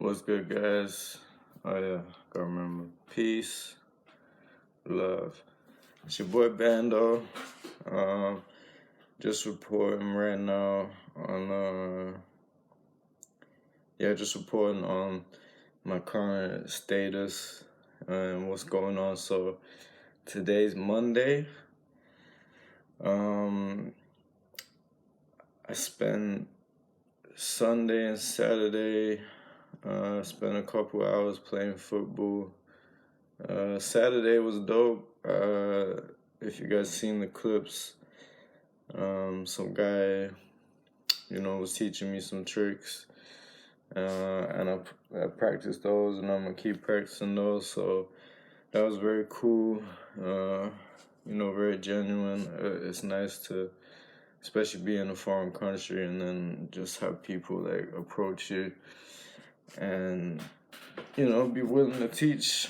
What's good, guys? Oh yeah, gotta remember. Peace, love. It's your boy Bando. Um, just reporting right now on just reporting on my current status and what's going on. So today's Monday. I spent Sunday and Saturday. Spent a couple hours playing football. Saturday was dope. If you guys seen the clips, some guy, was teaching me some tricks, and I practiced those, and I'm gonna keep practicing those. So that was very cool. Very genuine. It's nice to, especially be in a foreign country, and then just have people like approach you, and be willing to teach.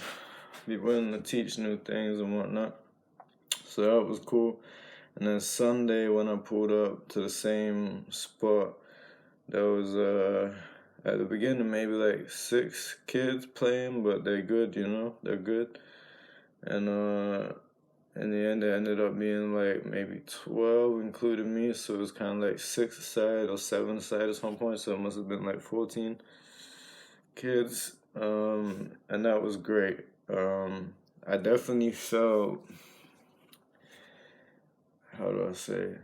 Be willing to teach new things and whatnot. So that was cool. And then Sunday when I pulled up to the same spot, there was at the beginning maybe like 6 kids playing, but they're good, they're good. And in the end it ended up being like maybe 12 including me, so it was kind of like 6 aside or 7 aside at some point, so it must have been like 14 kids. And that was great. I definitely felt, how do I say,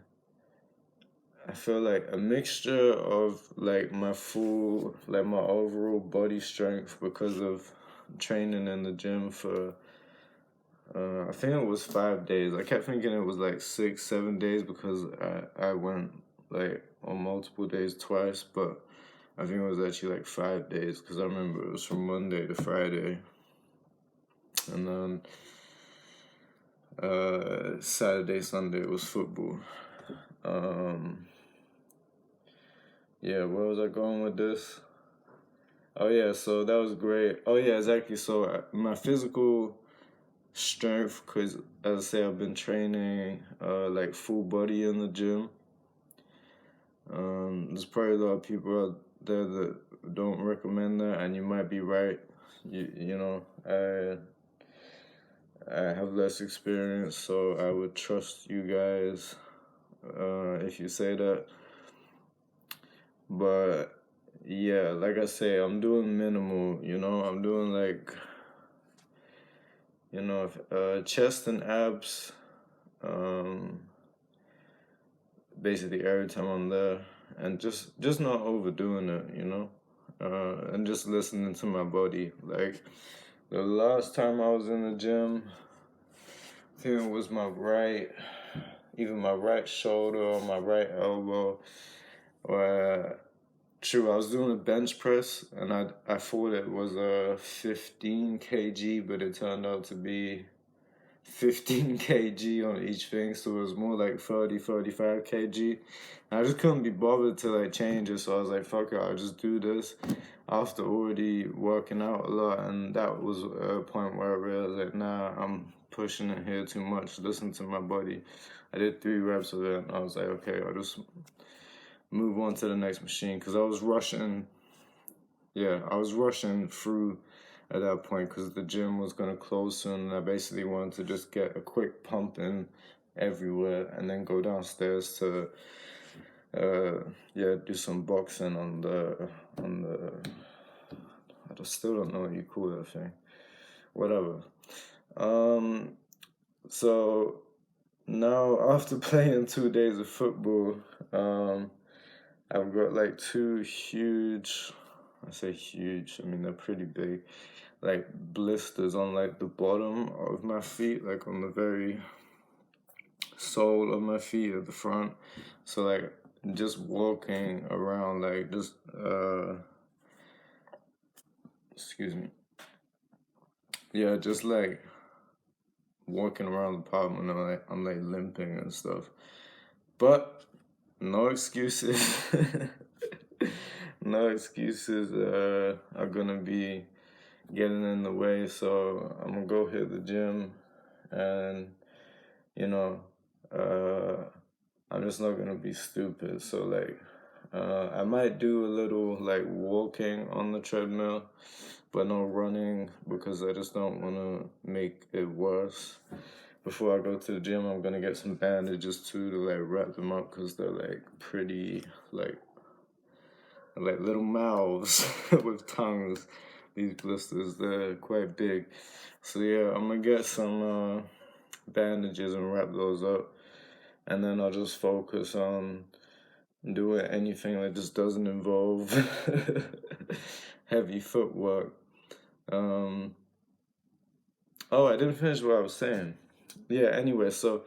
I feel like a mixture of like my overall body strength because of training in the gym for, I think it was 5 days. I kept thinking it was like 6, 7 days because I went like on multiple days twice, but I think it was actually like 5 days because I remember it was from Monday to Friday. And then Saturday, Sunday was football. Where was I going with this? Oh yeah, so that was great. Oh yeah, exactly. So my physical strength, because as I say, I've been training like full body in the gym. There's probably a lot of people out there that don't recommend that, and you might be right. I have less experience, so I would trust you guys if you say that. But yeah, like I say, I'm doing minimal, I'm doing like, chest and abs, basically every time I'm there, and just not overdoing it, and just listening to my body. Like the last time I was in the gym, I think it was either my right shoulder or my right elbow, where I was doing a bench press, and I thought it was a 15 kg, but it turned out to be 15 kg on each thing, so it was more like 35 kg. And I just couldn't be bothered to like change it, so I was like, fuck it, I'll just do this after already working out a lot. And that was a point where I realized like, nah, I'm pushing it here too much, listen to my body. I did 3 reps of it, and I was like, okay, I'll just move on to the next machine, because I was rushing through at that point because the gym was going to close soon, and I basically wanted to just get a quick pump in everywhere and then go downstairs to do some boxing on the I still don't know what you call that thing, whatever. So now, after playing 2 days of football, I've got like 2 huge, I say huge, I mean they're pretty big, like blisters on like the bottom of my feet, like on the very sole of my feet at the front. So like just walking around, like just just like walking around the apartment, and I'm like limping and stuff. But no excuses. No excuses are gonna be getting in the way, so I'm gonna go hit the gym, and I'm just not gonna be stupid. So like I might do a little like walking on the treadmill, but no running because I just don't want to make it worse. Before I go to the gym, I'm gonna get some bandages too to like wrap them up because they're like pretty like little mouths with tongues. These blisters, they're quite big. So yeah, I'm gonna get some bandages and wrap those up, and then I'll just focus on doing anything that just doesn't involve heavy footwork. Um, oh, I didn't finish what I was saying. Yeah, anyway, so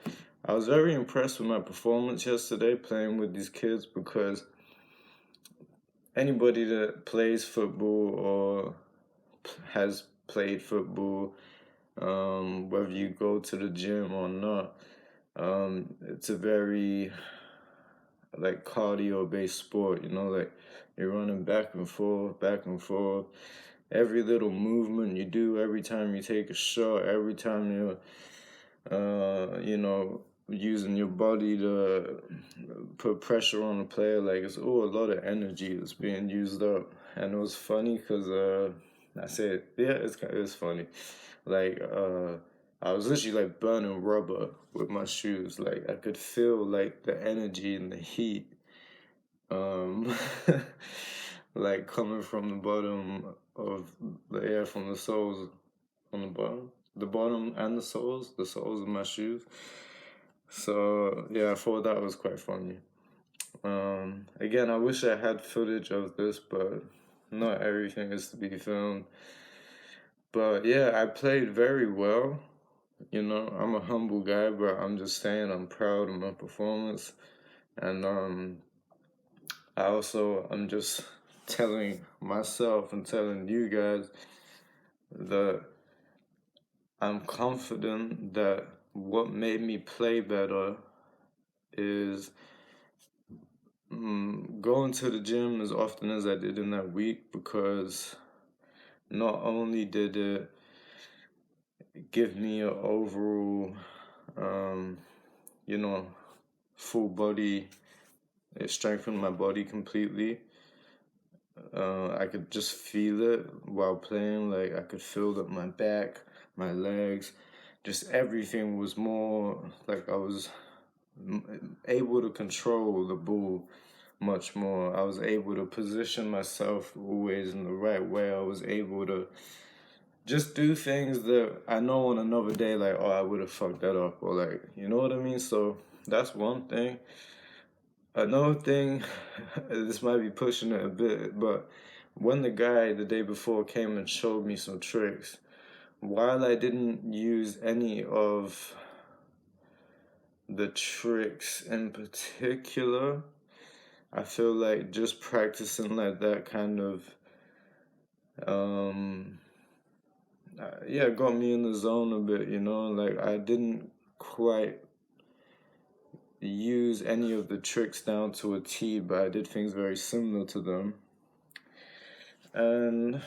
I was very impressed with my performance yesterday playing with these kids because anybody that plays football or has played football, whether you go to the gym or not, it's a very like cardio based sport, like you're running back and forth, back and forth. Every little movement you do, every time you take a shot, every time using your body to put pressure on the player, like it's all a lot of energy that's being used up. And it was funny because I said, yeah, it's funny. Like I was literally like burning rubber with my shoes. Like I could feel like the energy and the heat, um, like coming from the bottom of the air from the soles on the bottom and the soles of my shoes. So yeah, I thought that was quite funny. Again, I wish I had footage of this, but not everything is to be filmed. But yeah, I played very well. I'm a humble guy, but I'm just saying I'm proud of my performance. And I'm just telling myself and telling you guys that I'm confident that what made me play better is going to the gym as often as I did in that week, because not only did it give me an overall, um, full body, it strengthened my body completely. I could just feel it while playing. Like I could feel that my back, my legs, just everything was more like I was able to control the ball much more. I was able to position myself always in the right way. I was able to just do things that I know on another day, like, oh, I would have fucked that up, or like, you know what I mean? So that's one thing. Another thing, this might be pushing it a bit, but when the guy the day before came and showed me some tricks, while I didn't use any of the tricks in particular, I feel like just practicing like that kind of, got me in the zone a bit, like I didn't quite use any of the tricks down to a T, but I did things very similar to them. And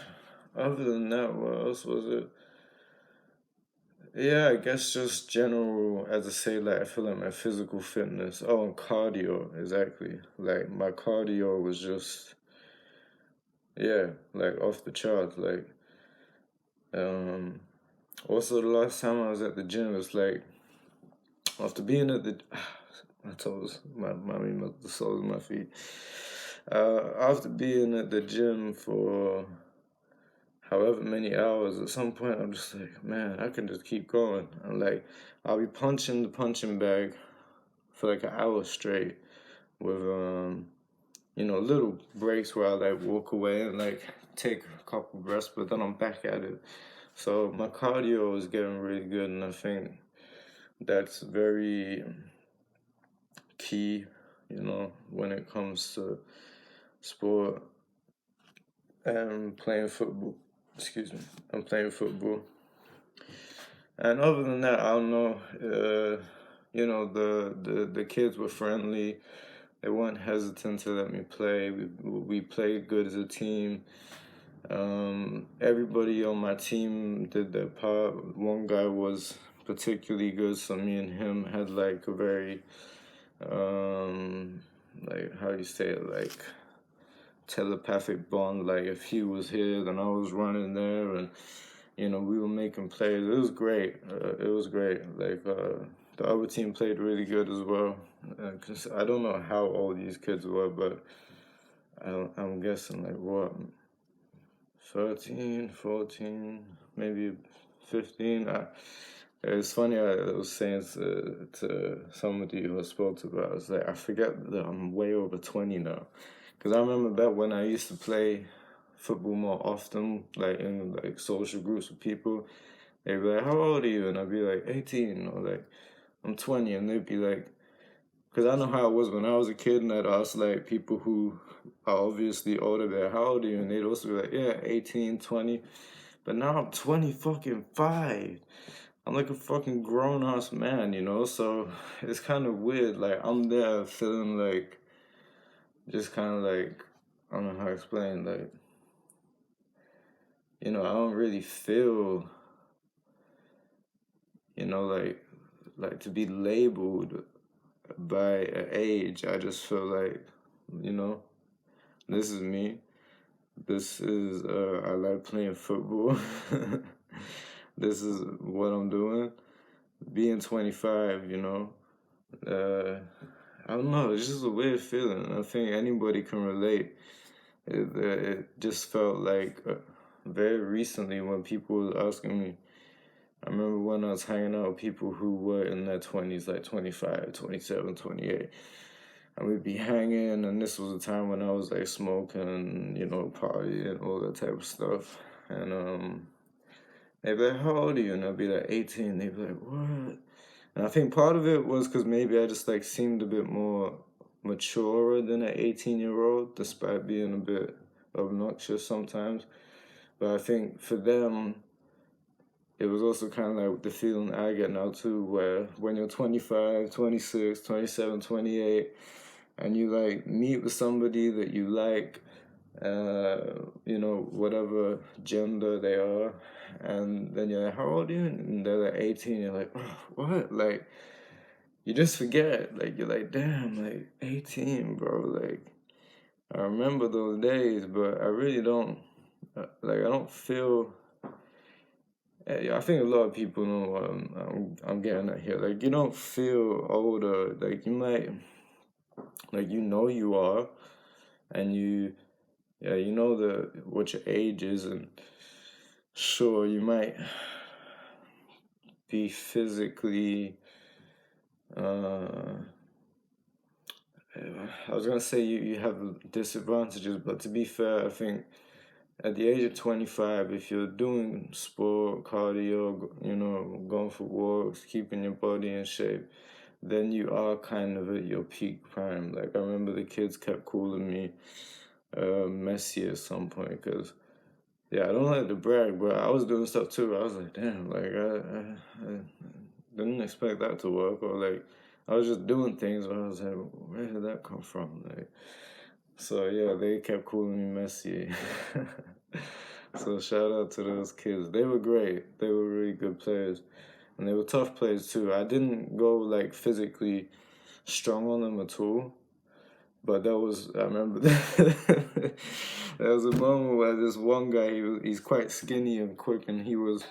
other than that, what else was it? Yeah, I guess just general, as I say, like I feel like my physical fitness. Oh, and cardio, exactly. Like my cardio was just, yeah, like off the charts. Like, um, also the last time I was at the gym, it's like after being at the, my toes, the soles of my feet. After being at the gym for however many hours, at some point I'm just like, man, I can just keep going. And like, I'll be punching the punching bag for like an hour straight with, little breaks where I like walk away and like take a couple breaths, but then I'm back at it. So my cardio is getting really good, and I think that's very key, when it comes to sport and playing football. Excuse me, I'm playing football. And other than that, I don't know. The kids were friendly. They weren't hesitant to let me play. We played good as a team. Everybody on my team did their part. One guy was particularly good, so me and him had like a very like, how do you say it, like, telepathic bond. Like, if he was here, then I was running there, and we were making plays. It was great. It was great. Like, the other team played really good as well. 'Cause I don't know how old these kids were, but I'm guessing like what, 13, 14, maybe 15. It's funny, I was saying to somebody who I spoke to about, I was like, I forget that I'm way over 20 now. Because I remember back when I used to play football more often, like in like social groups with people, they'd be like, how old are you? And I'd be like, 18, or like, I'm 20. And they'd be like, because I know how it was when I was a kid, and I'd ask like people who are obviously older, they're how old are you? And they'd also be like, yeah, 18, 20. But now I'm 20 fucking 5. I'm like a fucking grown ass man, So it's kind of weird. Like, I'm there feeling like, just kind of like, I don't know how to explain. Like, I don't really feel, like to be labeled by an age. I just feel like, this is me. This is, I like playing football. This is what I'm doing. Being 25, I don't know, it's just a weird feeling. I think anybody can relate. It just felt like very recently when people were asking me. I remember when I was hanging out with people who were in their 20s, like 25, 27, 28. And we'd be hanging, and this was a time when I was like smoking, partying, all that type of stuff. And they'd be like, how old are you? And I'd be like 18. They'd be like, what? And I think part of it was because maybe I just like seemed a bit more mature than an 18-year-old, despite being a bit obnoxious sometimes. But I think for them, it was also kind of like the feeling I get now too, where when you're 25, 26, 27, 28, and you like meet with somebody that you like, whatever gender they are, and then you're like, how old are you? And they're like 18, you're like, oh, what? Like, you just forget. Like, you're like, damn, like 18, bro. Like, I remember those days, but I really don't, like, I don't feel. I think a lot of people know what I'm getting at here. Like, you don't feel older. Like, you might, like, you are, and you know what your age is, and sure, you might be physically, I was gonna say you have disadvantages, but to be fair, I think at the age of 25, if you're doing sport, cardio, going for walks, keeping your body in shape, then you are kind of at your peak prime. Like, I remember the kids kept calling me Messi at some point, because, yeah, I don't like to brag, but I was doing stuff too. I was like, damn, like, I didn't expect that to work, or like, I was just doing things where I was like, where did that come from? Like, so yeah, they kept calling me Messi. So shout out to those kids. They were great. They were really good players. And they were tough players too. I didn't go like physically strong on them at all. But I remember there was a moment where this one guy, he's quite skinny and quick, and he was,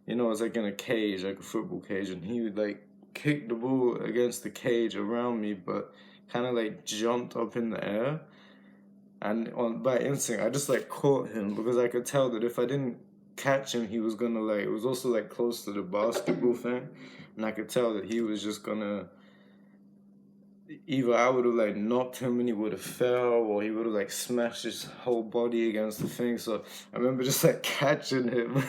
it's like in a cage, like a football cage, and he would like kick the ball against the cage around me, but kind of like jumped up in the air. And by instinct, I just like caught him, because I could tell that if I didn't catch him, he was gonna like, it was also like close to the basketball thing, and I could tell that he was just gonna, either I would have like knocked him and he would have fell, or he would have like smashed his whole body against the thing. So I remember just like catching him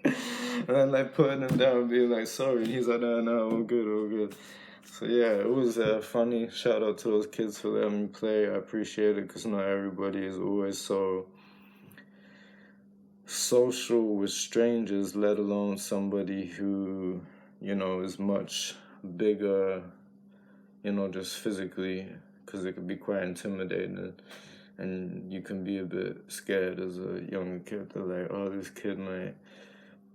and then like putting him down and being like, sorry. And he's like, no, all good, all good. So yeah, it was funny. Shout out to those kids for letting me play. I appreciate it, because not everybody is always so social with strangers, let alone somebody who, is much bigger, just physically, because it could be quite intimidating, and you can be a bit scared as a younger kid. They're like, oh, this kid might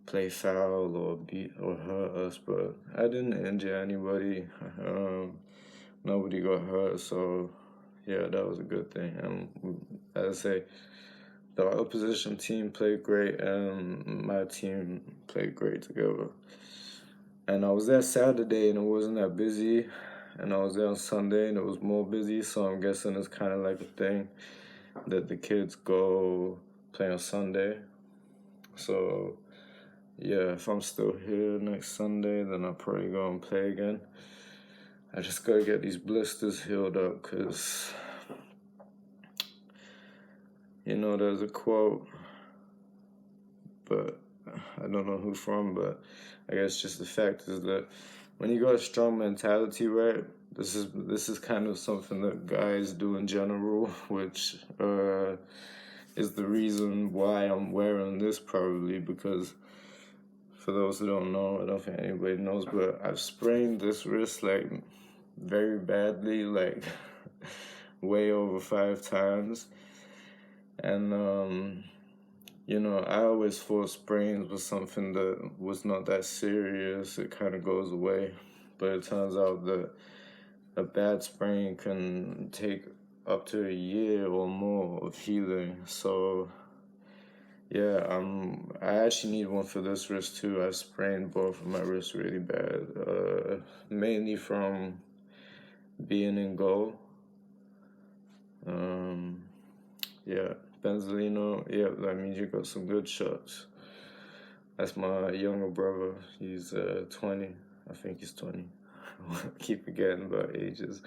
play foul or beat or hurt us, but I didn't injure anybody. nobody got hurt, so yeah, that was a good thing. And as I say, the opposition team played great, and my team played great together. And I was there Saturday, and it wasn't that busy. And I was there on Sunday, and it was more busy. So I'm guessing it's kind of like a thing that the kids go play on Sunday. So yeah, if I'm still here next Sunday, then I'll probably go and play again. I just gotta get these blisters healed up, cause there's a quote, but I don't know who from, but I guess just the fact is that when you got a strong mentality, right? This is kind of something that guys do in general, which is the reason why I'm wearing this probably, because for those who don't know, I don't think anybody knows, but I've sprained this wrist like very badly, like way over 5 times. And I always thought sprains was something that was not that serious. It kind of goes away. But it turns out that a bad sprain can take up to a year or more of healing. So yeah, I actually need one for this wrist too. I sprained both of my wrists really bad, mainly from being in goal. Yeah, Benzolino, yeah, that means you got some good shots. That's my younger brother. He's 20. I think he's 20. Keep forgetting about ages.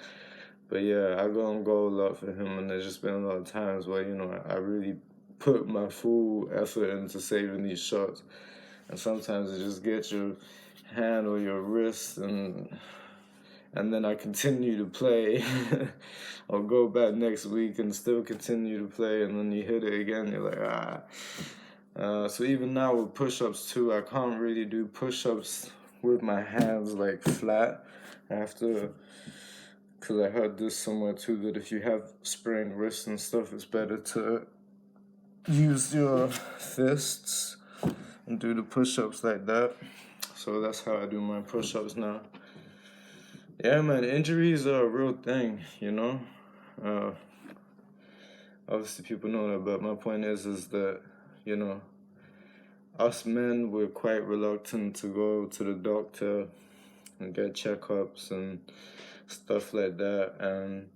But yeah, I go on goal a lot for him, and there's just been a lot of times where, I really put my full effort into saving these shots. And sometimes it just gets your hand or your wrist, and then I continue to play. I'll go back next week and still continue to play, and then you hit it again, you're like, ah. So even now with push-ups too, I can't really do push-ups with my hands like flat. I have to, because I heard this somewhere too, that if you have sprained wrists and stuff, it's better to use your fists and do the push-ups like that. So that's how I do my push-ups now. Yeah, man, injuries are a real thing, Obviously people know that, but my point is that, us men, we're quite reluctant to go to the doctor and get checkups and stuff like that. And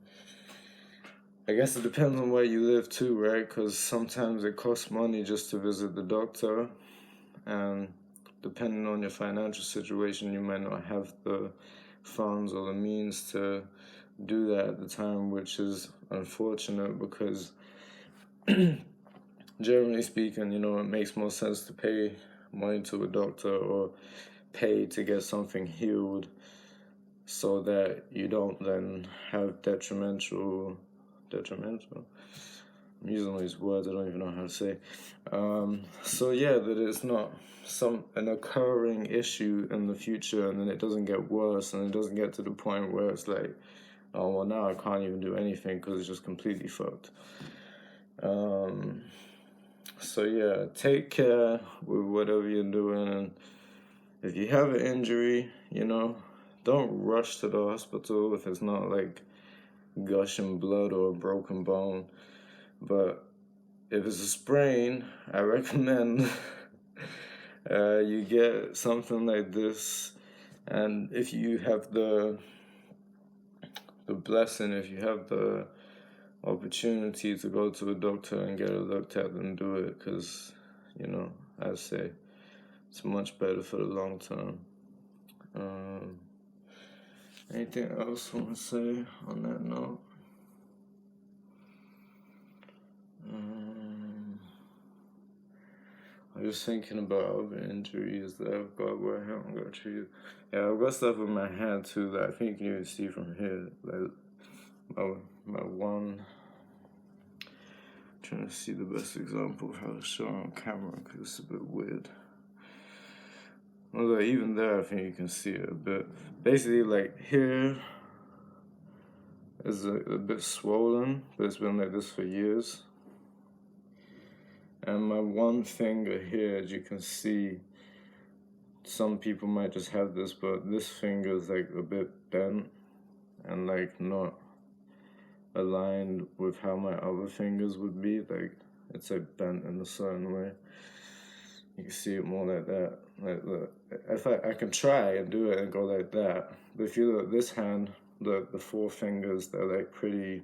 I guess it depends on where you live too, right? Because sometimes it costs money just to visit the doctor. And depending on your financial situation, you might not have the funds or the means to do that at the time, which is unfortunate because generally speaking, it makes more sense to pay money to a doctor or pay to get something healed so that you don't then have detrimental. I'm using these words I don't even know how to say. So yeah, that it's not an occurring issue in the future, and then it doesn't get worse, and it doesn't get to the point where it's like, oh well, now I can't even do anything because it's just completely fucked. So yeah, take care with whatever you're doing, and if you have an injury, don't rush to the hospital if it's not like gushing blood or a broken bone. But if it's a sprain, I recommend you get something like this. And if you have the blessing, if you have the opportunity to go to a doctor and get it looked at, then do it, because I say it's much better for the long term. Anything else I want to say on that note? I'm just thinking about other injuries that I've got where I haven't got treated. Yeah, I've got stuff in my hand too that I think you can even see from here. Like my one. I'm trying to see the best example of how to show on camera because it's a bit weird. Although even there, I think you can see it a bit. Basically, like here is a bit swollen, but it's been like this for years. And my one finger here, as you can see, some people might just have this, but this finger is like a bit bent. and like not aligned with how my other fingers would be. Like it's like bent in a certain way. You can see it more like that. Like if I can try and do it and go like that, but if you look at this hand, the four fingers, they're like pretty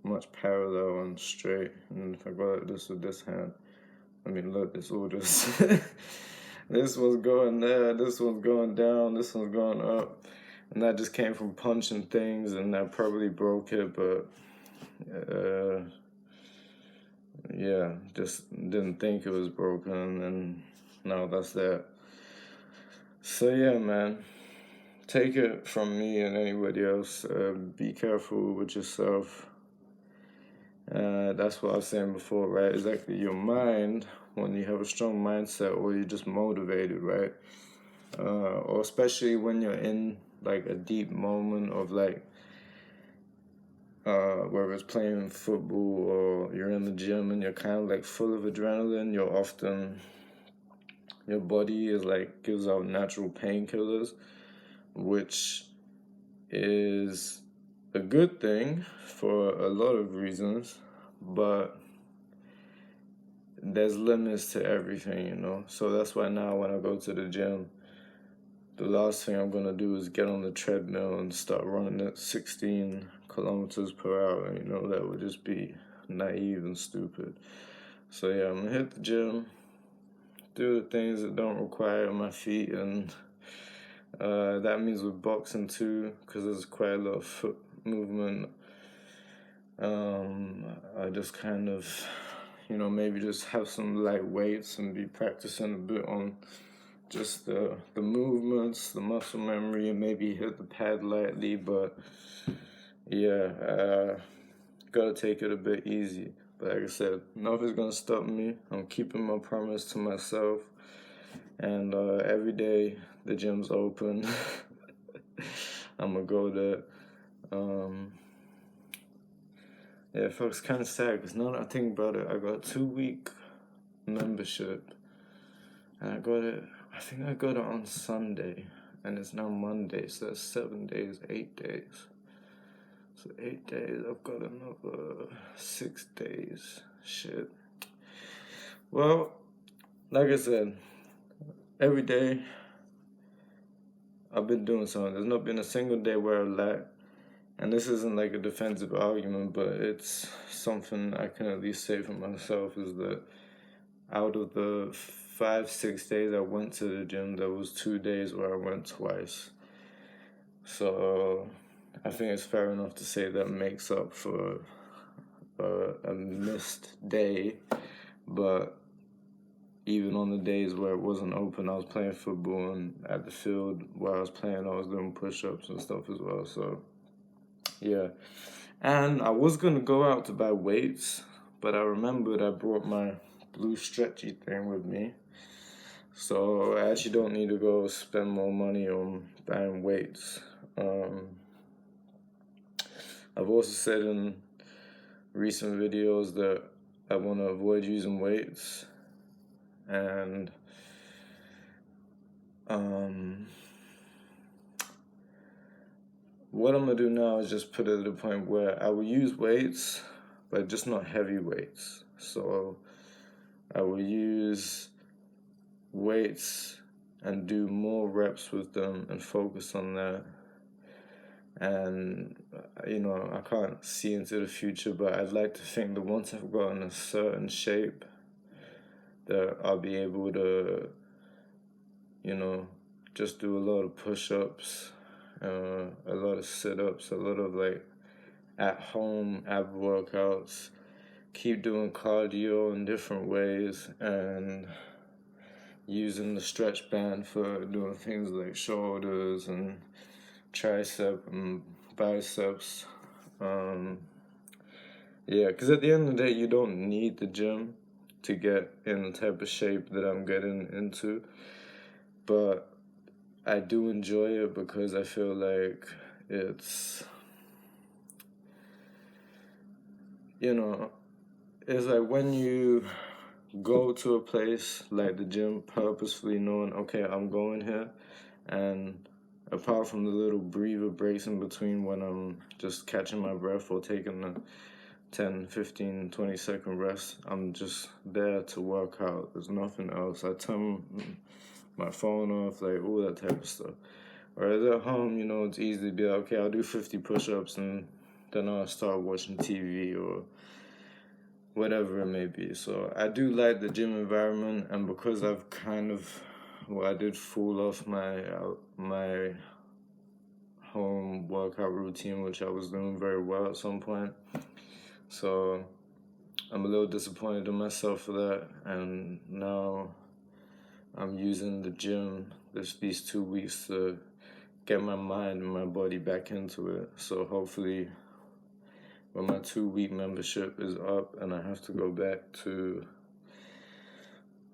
much parallel and straight. And if I go like this with this hand, I mean, look, this all just this one's going there, this one's going down, this one's going up, and that just came from punching things, and that probably broke it, but yeah, just didn't think it was broken, and now that's that. So yeah, man, take it from me and anybody else. Be careful with yourself. That's what I was saying before, right? Exactly, your mind, when you have a strong mindset or you're just motivated, right? Or especially when you're in like a deep moment of like, whether it's playing football or you're in the gym and you're kind of like full of adrenaline, your body is like gives out natural painkillers, which is a good thing for a lot of reasons, but there's limits to everything, you know? So that's why now when I go to the gym, the last thing I'm gonna do is get on the treadmill and start running at 16 kilometers per hour, you know? That would just be naive and stupid. So yeah, I'm gonna hit the gym, do the things that don't require my feet, and that means with boxing too, because there's quite a lot of foot movement. I just kind of, you know, maybe just have some light weights and be practicing a bit on just the movements, the muscle memory, and maybe hit the pad lightly. But yeah, gotta take it a bit easy. But like I said, nothing's gonna stop me. I'm keeping my promise to myself, and every day the gym's open. I'm gonna go there. Yeah, it feels kind of sad because now that I think about it, I got a 2-week membership, and I think I got it on Sunday, and it's now Monday, so that's 7 days, 8 days. So 8 days, I've got another 6 days. Shit. Well, like I said, every day I've been doing something. There's not been a single day where I've lacked. And this isn't like a defensive argument, but it's something I can at least say for myself, is that out of the 5-6 days I went to the gym, there was 2 days where I went twice. So I think it's fair enough to say that makes up for a missed day. But even on the days where it wasn't open, I was playing football, and at the field where I was playing, I was doing push-ups and stuff as well. So yeah, and I was gonna go out to buy weights, but I remembered I brought my blue stretchy thing with me, so I actually don't need to go spend more money on buying weights. I've also said in recent videos that I want to avoid using weights, and what I'm gonna do now is just put it at a point where I will use weights, but just not heavy weights. So I will use weights and do more reps with them and focus on that. And you know, I can't see into the future, but I'd like to think that once I've gotten a certain shape, that I'll be able to, you know, just do a lot of push-ups, a lot of sit-ups, a lot of like at-home ab workouts, keep doing cardio in different ways, and using the stretch band for doing things like shoulders and tricep and biceps. Yeah, because at the end of the day, you don't need the gym to get in the type of shape that I'm getting into, but I do enjoy it because I feel like it's, you know, it's like when you go to a place like the gym purposefully knowing, okay, I'm going here and apart from the little breather breaks in between when I'm just catching my breath or taking a 10, 15, 20-second rest, I'm just there to work out. There's nothing else. I turn my phone off, like all that type of stuff. Whereas at home, you know, it's easy to be like, okay, I'll do 50 push-ups and then I'll start watching TV or whatever it may be. So I do like the gym environment, and because I've I did fall off my home workout routine, which I was doing very well at some point. So I'm a little disappointed in myself for that, and now I'm using the gym these 2 weeks to get my mind and my body back into it. So hopefully when my 2-week membership is up and I have to go back to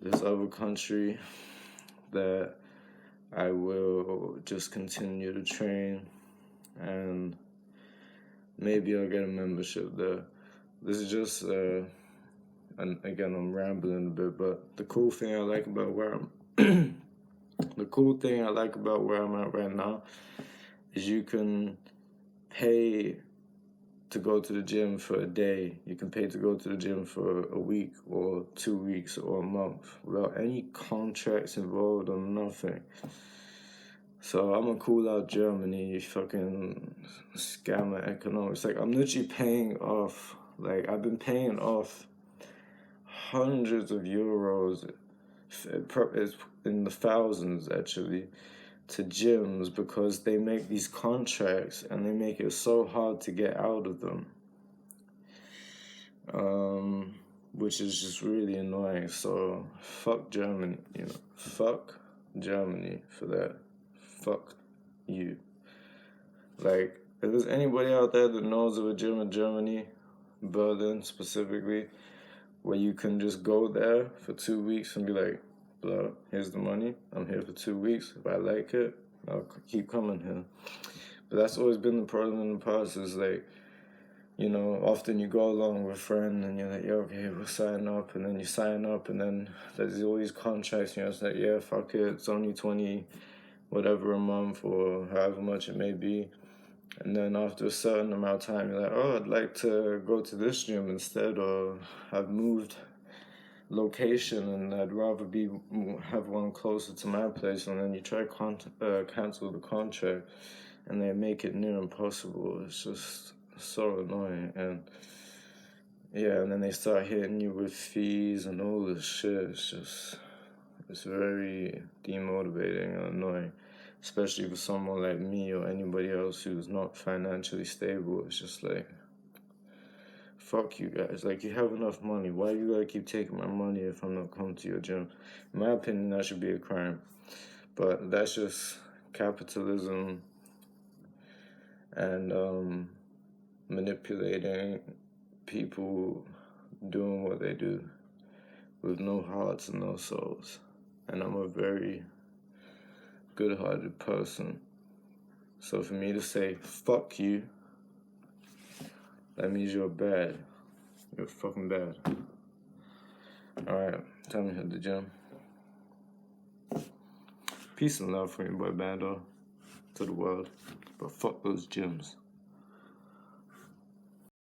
this other country, that I will just continue to train, and maybe I'll get a membership there. This is just, and again, I'm rambling a bit, but the cool thing I like about where I'm at right now is you can pay to go to the gym for a day. You can pay to go to the gym for a week or 2 weeks or a month without any contracts involved or nothing. So I'm gonna call out Germany, fucking scammer economics. Like, I'm literally paying off, like, I've been paying off hundreds of euros, it's in the thousands actually, to gyms because they make these contracts and they make it so hard to get out of them, which is just really annoying. So fuck Germany, you know, fuck Germany for that. Fuck you. Like, if there's anybody out there that knows of a gym in Germany, Berlin specifically, where you can just go there for 2 weeks and be like, blah, here's the money, I'm here for 2 weeks, if I like it, I'll keep coming here. But that's always been the problem in the past, is like, you know, often you go along with a friend and you're like, yeah, okay, we'll sign up, and then you sign up, and then there's all these contracts, you know, it's like, yeah, fuck it, it's only 20 whatever a month or however much it may be. And then after a certain amount of time, you're like, oh, I'd like to go to this gym instead, or I've moved location and I'd rather have one closer to my place. And then you try cancel the contract and they make it near impossible. It's just so annoying. And yeah, and then they start hitting you with fees and all this shit. It's very demotivating and annoying, especially for someone like me or anybody else who's not financially stable. It's just like, fuck you guys. Like, you have enough money. Why you gotta keep taking my money if I'm not coming to your gym? In my opinion, that should be a crime. But that's just capitalism and manipulating people doing what they do with no hearts and no souls. And I'm a very good-hearted person. So for me to say, fuck you, that means you're bad. You're fucking bad. Alright, time to hit the gym. Peace and love from your boy Bando to the world. But fuck those gyms.